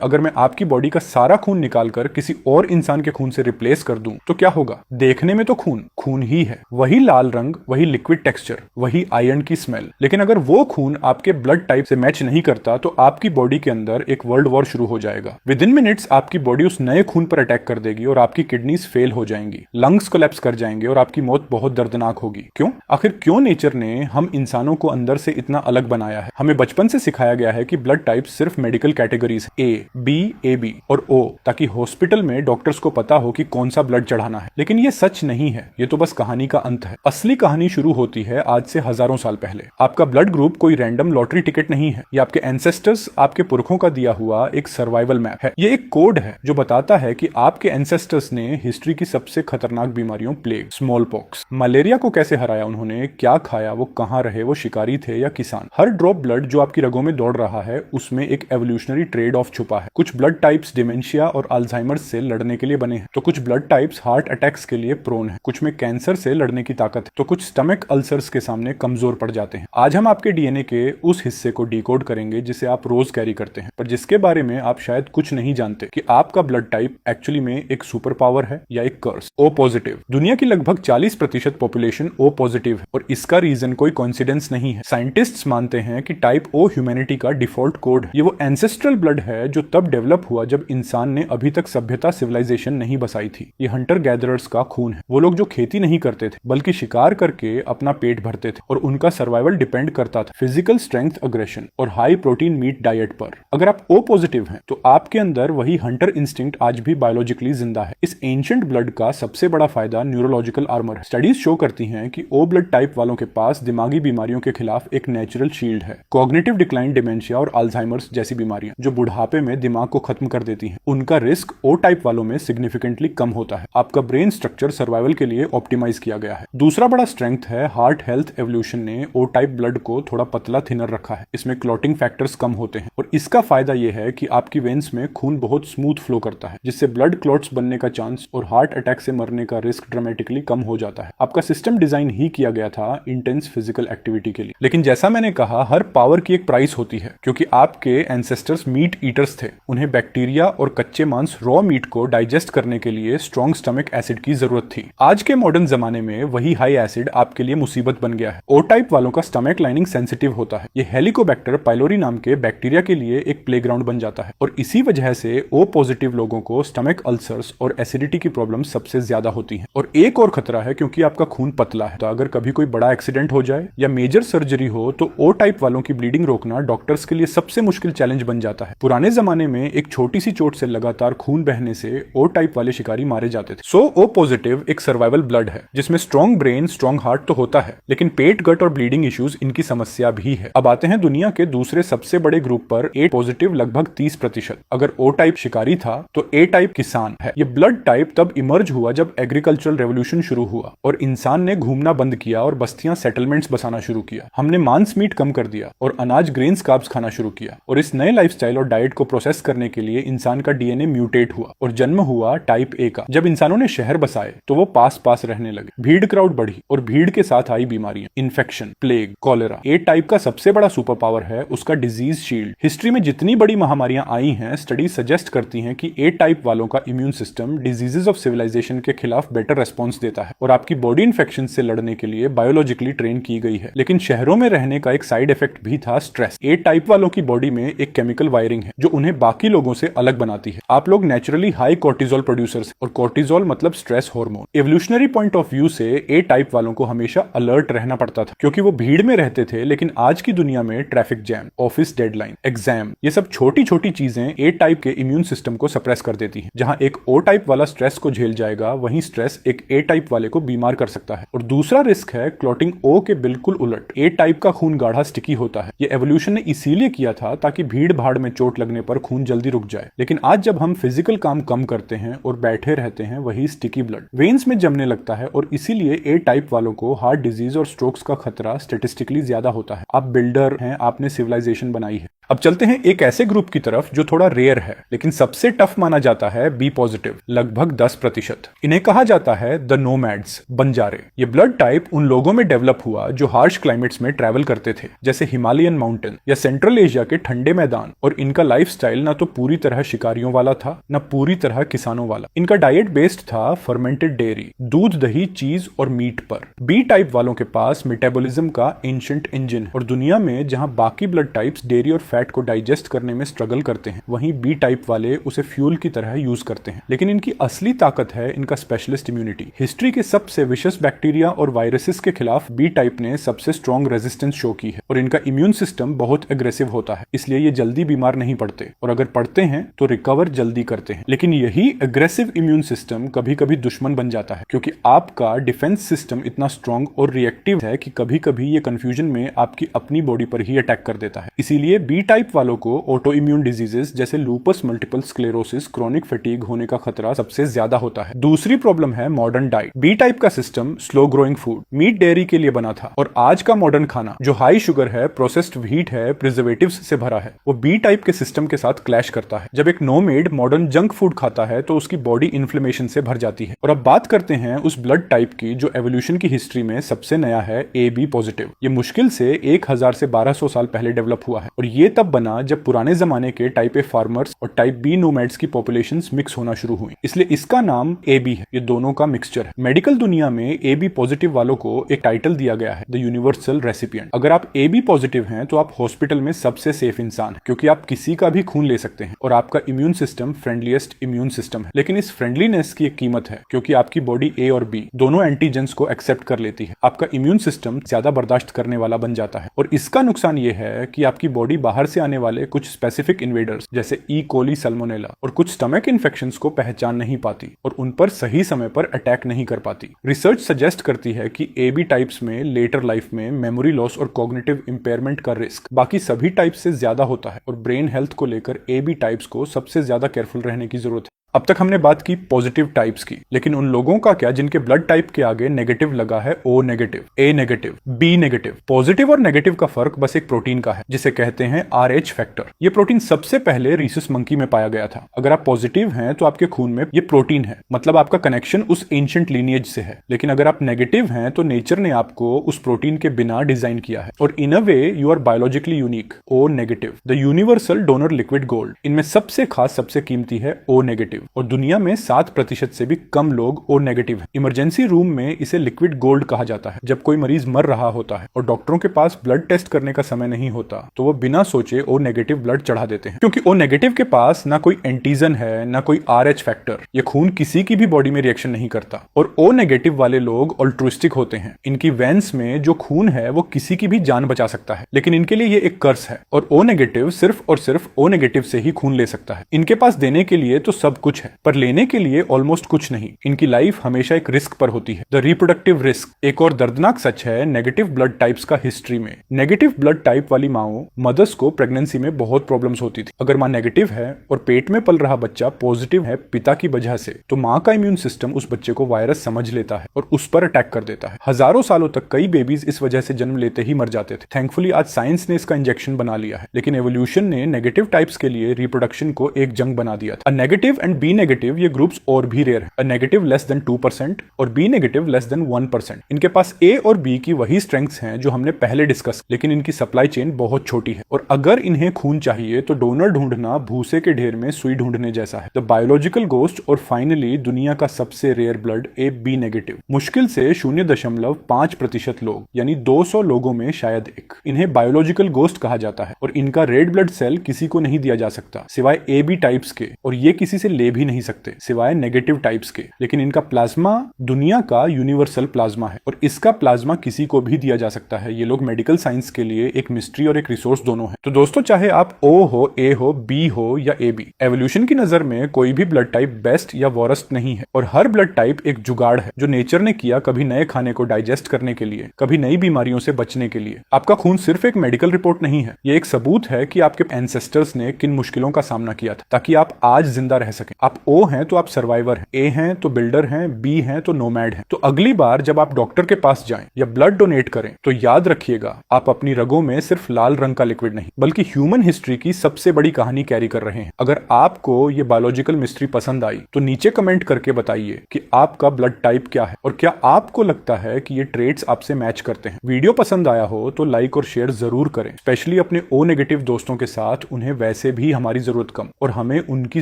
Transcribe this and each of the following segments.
अगर मैं आपकी बॉडी का सारा खून निकालकर किसी और इंसान के खून से रिप्लेस कर दूं तो क्या होगा? देखने में तो खून खून ही है, वही लाल रंग, वही लिक्विड टेक्सचर, वही आयरन की स्मेल, लेकिन अगर वो खून आपके ब्लड टाइप से मैच नहीं करता तो आपकी बॉडी के अंदर एक वर्ल्ड वॉर शुरू हो जाएगा। विद इन मिनट्स आपकी बॉडी उस नए खून पर अटैक कर देगी और आपकी किडनीज फेल हो जाएंगी, लंग्स कोलैप्स कर जाएंगे और आपकी मौत बहुत दर्दनाक होगी। क्यों? आखिर क्यों नेचर ने हम इंसानों को अंदर से इतना अलग बनाया है? हमें बचपन से सिखाया गया है कि ब्लड टाइप सिर्फ medical categories A B A B और ओ, ताकि हॉस्पिटल में डॉक्टर्स को पता हो कि कौन सा ब्लड चढ़ाना है। लेकिन ये सच नहीं है, ये तो बस कहानी का अंत है। असली कहानी शुरू होती है आज से हजारों साल पहले। आपका ब्लड ग्रुप कोई रैंडम लॉटरी टिकट नहीं है, ये आपके एंसेस्टर्स, आपके पुरखों का दिया हुआ एक सर्वाइवल मैप है। ये एक कोड है जो बताता है कि आपके एंसेस्टर्स ने हिस्ट्री की सबसे खतरनाक बीमारियों, प्लेग, स्मॉल पॉक्स, मलेरिया को कैसे हराया, उन्होंने क्या खाया, वो कहां रहे, वो शिकारी थे या किसान। हर ड्रॉप ब्लड जो आपकी रगों में दौड़ रहा है उसमें एक एवोल्यूशनरी ट्रेड ऑफ छुपा है। कुछ ब्लड टाइप्स डिमेंशिया और अल्जाइमर से लड़ने के लिए बने हैं, तो कुछ ब्लड टाइप्स हार्ट अटैक्स के लिए प्रोन है, कुछ में कैंसर से लड़ने की ताकत है, तो कुछ स्टमक अल्सर्स के सामने कमजोर पड़ जाते हैं। आज हम आपके डीएनए के उस हिस्से को डिकोड करेंगे जिसे आप रोज कैरी करते हैं, पर जिसके बारे में आप शायद कुछ नहीं जानते कि आपका ब्लड टाइप एक्चुअली में एक सुपर पावर है या एक कर्स। O positive. दुनिया की लगभग 40% पॉपुलेशन ओ पॉजिटिव है और इसका रीजन कोई कोइंसिडेंस नहीं है। साइंटिस्ट्स मानते हैं कि टाइप ओ ह्यूमैनिटी का डिफॉल्ट कोड है। ये वो एंसेस्ट्रल ब्लड है जो तब डेवलप हुआ जब इंसान ने अभी तक सभ्यता, सिविलाइजेशन नहीं बसाई थी। ये हंटर गैदरर्स का खून है, वो लोग जो खेती नहीं करते थे बल्कि शिकार करके अपना पेट भरते थे और उनका सर्वाइवल डिपेंड करता था फिजिकल स्ट्रेंथ, अग्रेशन और हाई प्रोटीन मीट डाइट पर। अगर आप ओ पॉजिटिव हैं तो आपके अंदर वही हंटर इंस्टिंक्ट आज भी बायोलॉजिकली जिंदा है। इस एंशिएंट ब्लड का सबसे बड़ा फायदा न्यूरोलॉजिकल आर्मर है। स्टडीज शो करती हैं कि ओ ब्लड टाइप वालों के पास दिमागी बीमारियों के खिलाफ एक नेचुरल शील्ड है। कॉग्निटिव डिक्लाइन, डिमेंशिया और अल्जाइमर्स जैसी बीमारियां जो बुढ़ापे में दिमाग को खत्म कर देती हैं, उनका रिस्क ओ टाइप वालों में सिग्निफिकेंटली कम होता है। आपका ब्रेन स्ट्रक्चर सर्वाइवल के लिए ऑप्टिमाइज किया गया है। दूसरा बड़ा स्ट्रेंथ है हार्ट हेल्थ। एवोल्यूशन ने ओ टाइप ब्लड को थोड़ा पतला, थिनर रखा है। इसमें क्लॉटिंग फैक्टर्स कम होते हैं और इसका फायदा यह है कि आपकी वेन्स में खून बहुत स्मूथ फ्लो करता है, जिससे ब्लड क्लॉट्स बनने का चांस और हार्ट अटैक से मरने का रिस्क ड्रामेटिकली कम हो जाता है। आपका सिस्टम डिजाइन ही किया गया था इंटेंस फिजिकल एक्टिविटी के लिए। लेकिन जैसा मैंने कहा, हर पावर की एक प्राइस होती है। क्योंकि आपके एंसेस्टर्स मीट ईटर्स थे, उन्हें बैक्टीरिया और कच्चे मांस, रॉ मीट को डाइजेस्ट करने के लिए स्ट्रॉन्ग स्टमक एसिड की जरूरत थी। आज के मॉडर्न जमाने में वही हाई एसिड आपके लिए मुसीबत बन गया है। ओ टाइप वालों का स्टमक लाइनिंग सेंसिटिव होता है। ये हेलिकोबैक्टर पाइलोरी नाम के बैक्टीरिया के लिए एक प्लेग्राउंड बन जाता है और इसी वजह से ओ पॉजिटिव लोगों को स्टमक अल्सर्स और एसिडिटी की प्रॉब्लम सबसे ज्यादा होती है। और एक और खतरा है, क्योंकि आपका खून पतला है, तो अगर कभी कोई बड़ा एक्सीडेंट हो जाए या मेजर सर्जरी हो तो ओ टाइप वालों की ब्लीडिंग रोकना डॉक्टर्स के लिए सबसे मुश्किल चैलेंज बन जाता है। पुराने जमाने में एक छोटी सी चोट से लगातार खून बहने से ओ टाइप वाले शिकारी मारे जाते थे। सो ओ पॉजिटिव एक सर्वाइवल ब्लड है जिसमें स्ट्रॉन्ग ब्रेन, स्ट्रॉन्ग हार्ट तो होता है, लेकिन पेट, गट और ब्लीडिंग इश्यूज इनकी समस्या भी है। अब आते हैं दुनिया के दूसरे सबसे बड़े ग्रुप पर। ए पॉजिटिव लगभग 30%। अगर ओ टाइप शिकारी था तो ए टाइप किसान है। ये ब्लड टाइप तब इमर्ज हुआ जब एग्रीकल्चरल रेवोल्यूशन शुरू हुआ और इंसान ने घूमना बंद किया और बस्तियां, सेटलमेंट्स बसाना शुरू किया। हमने मांस मीट कम कर दिया और अनाज, ग्रेन्स, कार्ब्स खाना शुरू किया। और इस नए लाइफस्टाइल और डाइट को प्रोसेस करने के लिए इंसान का डीएनए म्यूटेट हुआ और जन्म हुआ टाइप ए का। जब इंसानों ने शहर बसाए तो वो पास पास रहने लगे, भीड़ क्राउड बढ़ी और भीड़ के साथ आई बीमारियां, इन्फेक्शन, प्लेग, कॉलेरा। ए टाइप का सबसे बड़ा सुपर पावर है उसका डिजीज शील्ड। हिस्ट्री में जितनी बड़ी महामारियां आई हैं, स्टडी सजेस्ट करती हैं कि ए टाइप वालों का immune system diseases of civilisation के खिलाफ बेटर रेस्पॉन्स देता है और आपकी बॉडी इन्फेक्शन से लड़ने के लिए बायोलॉजिकली ट्रेन की गई है। लेकिन शहरों में रहने का एक साइड इफेक्ट भी था, स्ट्रेस। ए टाइप वालों की बॉडी में एक केमिकल वायरिंग है जो उन्हें बाकी लोगों से अलग बनाती है। आप लोग नेचुरली हाई कॉर्टिजोल प्रोड्यूसर्स, और कॉर्टिजोल मतलब stress hormone. Evolutionary point of view से ए टाइप वालों को हमेशा अलर्ट रहना पड़ता था क्योंकि वो भीड़ में रहते थे। लेकिन आज की दुनिया में traffic jam, office deadline, exam, ये सब छोटी छोटी चीजें ए टाइप के इम्यून सिस्टम को सप्रेस कर देती हैं। जहां एक ओ टाइप वाला स्ट्रेस को झेल जाएगा, वहीं स्ट्रेस एक ए टाइप वाले को बीमार कर सकता है। और दूसरा रिस्क है क्लॉटिंग। ओ के बिल्कुल उलट, ए टाइप का खून गाढ़ा, स्टिकी होता है। ये एवोल्यूशन ने इसीलिए किया था ताकि भीड़ भाड़ में चोट लगने पर खून जल्दी रुक जाए। लेकिन आज जब हम फिजिकल काम कम करते हैं और बैठे रहते हैं, वही स्टिकी ब्लड वेन्स में जमने लगता है और इसीलिए ए टाइप वालों को हार्ट डिजीज और स्ट्रोक्स का खतरा स्टेटिस्टिकली ज्यादा होता है। आप बिल्डर हैं, आपने सिविलाइजेशन बनाई है। अब चलते हैं एक ऐसे ग्रुप की तरफ जो थोड़ा रेयर है लेकिन सबसे टफ माना जाता है, बी पॉजिटिव, लगभग 10%। इन्हें कहा जाता है द नोमैड्स, बंजारे। ये ब्लड टाइप उन लोगों में डेवलप हुआ जो हार्श क्लाइमेट्स में ट्रैवल करते थे, जैसे हिमालयन माउंटेन या सेंट्रल एशिया के ठंडे मैदान, और इनका लाइफस्टाइल लाइफस्टाइल ना तो पूरी तरह शिकारियों वाला था, ना पूरी तरह किसानों वाला। इनका डाइट बेस्ड था फर्मेंटेड डेयरी, दूध, दही, चीज और मीट पर। बी टाइप वालों के पास मेटाबॉलिज्म का एंशिएंट इंजन, और दुनिया में जहां बाकी ब्लड टाइप्स डेयरी और फैट को डाइजेस्ट करने में स्ट्रगल करते हैं, वहीं बी टाइप वाले उसे फ्यूल की तरह यूज करते हैं। लेकिन इनकी असली ताकत है इनका स्पेशलिस्ट इम्यूनिटी। हिस्ट्री के सबसे विशेष बैक्टीरिया और वायरसेस के खिलाफ बी टाइप ने सबसे स्ट्रॉन्ग रेजिस्टेंस शो की है, और इनका इम्यून सिस्टम बहुत एग्रेसिव होता है, इसलिए ये जल्दी बीमार नहीं पड़ते, और अगर पड़ते हैं तो रिकवर जल्दी करते हैं। लेकिन यही एग्रेसिव इम्यून सिस्टम कभी कभी दुश्मन बन जाता है, क्योंकि आपका डिफेंस सिस्टम इतना स्ट्रॉन्ग और रिएक्टिव है कि कभी कभी ये कंफ्यूजन में आपकी अपनी बॉडी पर ही अटैक कर देता है। इसीलिए बी टाइप वालों को ऑटो इम्यून डिजीजेस जैसे lupus, multiple sclerosis, chronic fatigue होने का खतरा सबसे ज्यादा होता है। दूसरी प्रॉब्लम है मॉडर्न डाइट। बी टाइप का system slow growing food, meat, dairy के लिए बना था, और आज का मॉडर्न खाना जो हाई शुगर है, प्रोसेस्ड व्हीट है, प्रिजर्वेटिव्स से भरा है, वो बी टाइप के सिस्टम के साथ क्लैश करता है। जब एक नोमेड मॉडर्न जंक फूड खाता है तो उसकी बॉडी इन्फ्लेमेशन से भर जाती है। और अब बात करते हैं उस ब्लड टाइप की जो एवोल्यूशन की हिस्ट्री में सबसे नया है, ए बी पॉजिटिव। ये मुश्किल से 1000 से 1200 साल पहले डेवलप हुआ है, और ये तब बना जब पुराने जमाने के टाइप ए फार्मर्स और टाइप बी नोमैड्स की पॉपुलेशंस मिक्स होना शुरू हुई, इसलिए इसका नाम ए बी है। ये दोनों का मिक्सचर है। मेडिकल दुनिया में ए बी पॉजिटिव वालों को एक टाइटल दिया गया है, द यूनिवर्सल रेसिपिएंट। अगर आप ए बी पॉजिटिव हैं तो आप हॉस्पिटल में सबसे सेफ इंसान हैं, क्योंकि आप किसी का भी खून ले सकते हैं, और आपका इम्यून सिस्टम फ्रेंडलीएस्ट इम्यून सिस्टम है। लेकिन इस फ्रेंडलीनेस की एक कीमत है, क्योंकि आपकी बॉडी ए और बी दोनों एंटीजेंस को एक्सेप्ट कर लेती है। आपका इम्यून सिस्टम ज्यादा बर्दाश्त करने वाला बन जाता है, और इसका नुकसान यह है कि आपकी बॉडी बाहर से आने वाले कुछ स्पेसिफिक इन्वेडर्स जैसे ई कोली, सल्मोनेला और कुछ स्टमक इन्फेक्शंस को पहचान नहीं पाती, और उन पर सही समय पर अटैक नहीं कर पाती। रिसर्च सजेस्ट करती है कि ए बी टाइप्स में लेटर लाइफ में मेमोरी लॉस और कॉग्निटिव इंपेयरमेंट का रिस्क बाकी सभी टाइप से ज्यादा होता है, और ब्रेन हेल्थ को लेकर ए बी टाइप्स को सबसे ज्यादा केयरफुल रहने की जरूरत है। अब तक हमने बात की पॉजिटिव टाइप्स की, लेकिन उन लोगों का क्या जिनके ब्लड टाइप के आगे नेगेटिव लगा है, ओ नेगेटिव, ए नेगेटिव, बी नेगेटिव। पॉजिटिव और नेगेटिव का फर्क बस एक प्रोटीन का है, जिसे कहते हैं RH फैक्टर। ये प्रोटीन सबसे पहले रीसस मंकी में पाया गया था। अगर आप पॉजिटिव हैं तो आपके खून में ये प्रोटीन है, मतलब आपका कनेक्शन उस एंशिएंट लीनिएज से है। लेकिन अगर आप नेगेटिव हैं तो नेचर ने आपको उस प्रोटीन के बिना डिजाइन किया है, और in a way you are biologically unique, O negative, the universal donor liquid gold. इनमें सबसे खास, सबसे कीमती है ओ नेगेटिव, और दुनिया में 7% से भी कम लोग ओ नेगेटिव हैं। इमरजेंसी रूम में इसे लिक्विड गोल्ड कहा जाता है। जब कोई मरीज मर रहा होता है और डॉक्टरों के पास ब्लड टेस्ट करने का समय नहीं होता, तो वो बिना सोचे ओ नेगेटिव ब्लड चढ़ा देते हैं, क्योंकि ओ नेगेटिव के पास ना कोई एंटीजन है, ना कोई RH फैक्टर। ये खून किसी की भी बॉडी में रिएक्शन नहीं करता। और ओ नेगेटिव वाले लोग ऑल्ट्रुइस्टिक होते हैं। इनकी वेन्स में जो खून है वो किसी की भी जान बचा सकता है, लेकिन इनके लिए ये एक कर्स है, और ओ नेगेटिव सिर्फ और सिर्फ ओ नेगेटिव से ही खून ले सकता है। इनके पास देने के लिए तो सब कुछ है, पर लेने के लिए ऑलमोस्ट कुछ नहीं। इनकी लाइफ हमेशा एक रिस्क पर होती है, द रिप्रोडक्टिव रिस्क। एक और दर्दनाक सच है नेगेटिव ब्लड टाइप्स का हिस्ट्री में। नेगेटिव ब्लड टाइप वाली माओ, मदर्स को प्रेगनेंसी में बहुत प्रॉब्लम्स होती थी। अगर माँ नेगेटिव है और पेट में पल रहा बच्चा पॉजिटिव है पिता की वजह से, तो माँ का इम्यून सिस्टम उस बच्चे को वायरस समझ लेता है और उस पर अटैक कर देता है। हजारों सालों तक कई बेबीज इस वजह से जन्म लेते ही मर जाते थे। थैंकफुली आज साइंस ने इसका इंजेक्शन बना लिया है, लेकिन एवोल्यूशन ने नेगेटिव टाइप्स के लिए रिप्रोडक्शन को एक जंग बना दिया था। नेगेटिव एंड बी नेगेटिव ये ग्रुप्स और भी रेयर है। नेगेटिव लेस देन 2% और बी नेगेटिव लेस देन 1%। इनके पास ए और बी की वही स्ट्रेंथ्स हैं जो हमने पहले डिस्कस, लेकिन इनकी सप्लाई चेन बहुत छोटी है, और अगर इन्हें खून चाहिए तो डोनर ढूंढना भूसे के ढेर में सुई ढूंढने जैसा है। द बायोलॉजिकल गोस्ट, और फाइनली दुनिया का सबसे rare blood, A B negative. मुश्किल से 0.5% लोग, यानी 200 लोगों में शायद एक। इन्हें बायोलॉजिकल गोस्ट कहा जाता है, और इनका रेड ब्लड सेल किसी को नहीं दिया जा सकता सिवाय ए बी टाइप्स के, और ये किसी से ले भी नहीं सकते सिवाय नेगेटिव टाइप्स के। लेकिन इनका प्लाज्मा दुनिया का यूनिवर्सल प्लाज्मा है, और इसका प्लाज्मा किसी को भी दिया जा सकता है। ये लोग मेडिकल साइंस के लिए एक मिस्ट्री और एक रिसोर्स दोनों है। तो दोस्तों, चाहे आप ओ हो, ए हो, बी हो या ए बी, एवोल्यूशन की नजर में कोई भी ब्लड टाइप बेस्ट या वॉरेस्ट नहीं है, और हर ब्लड टाइप एक जुगाड़ है जो नेचर ने किया, कभी नए खाने को डाइजेस्ट करने के लिए, कभी नई बीमारियों से बचने के लिए। आपका खून सिर्फ एक मेडिकल रिपोर्ट नहीं है, ये एक सबूत है कि आपके एंसेस्टर्स ने किन मुश्किलों का सामना किया था ताकि आप आज जिंदा रह सकें। आप ओ हैं तो आप सर्वाइवर हैं, ए हैं तो बिल्डर हैं, बी हैं तो नोमैड हैं। तो अगली बार जब आप डॉक्टर के पास जाएं या ब्लड डोनेट करें तो याद रखिएगा, आप अपनी रगों में सिर्फ लाल रंग का लिक्विड नहीं बल्कि ह्यूमन हिस्ट्री की सबसे बड़ी कहानी कैरी कर रहे हैं। अगर आपको ये बायोलॉजिकल मिस्ट्री पसंद आई तो नीचे कमेंट करके बताइए कि आपका ब्लड टाइप क्या है और क्या आपको लगता है कि ये ट्रेट्स आपसे मैच करते हैं। वीडियो पसंद आया हो तो लाइक और शेयर जरूर करें, स्पेशली अपने ओ नेगेटिव दोस्तों के साथ। उन्हें वैसे भी हमारी जरूरत कम और हमें उनकी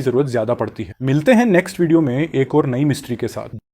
जरूरत ज्यादा पड़ती है। मिलते हैं नेक्स्ट वीडियो में एक और नई मिस्ट्री के साथ।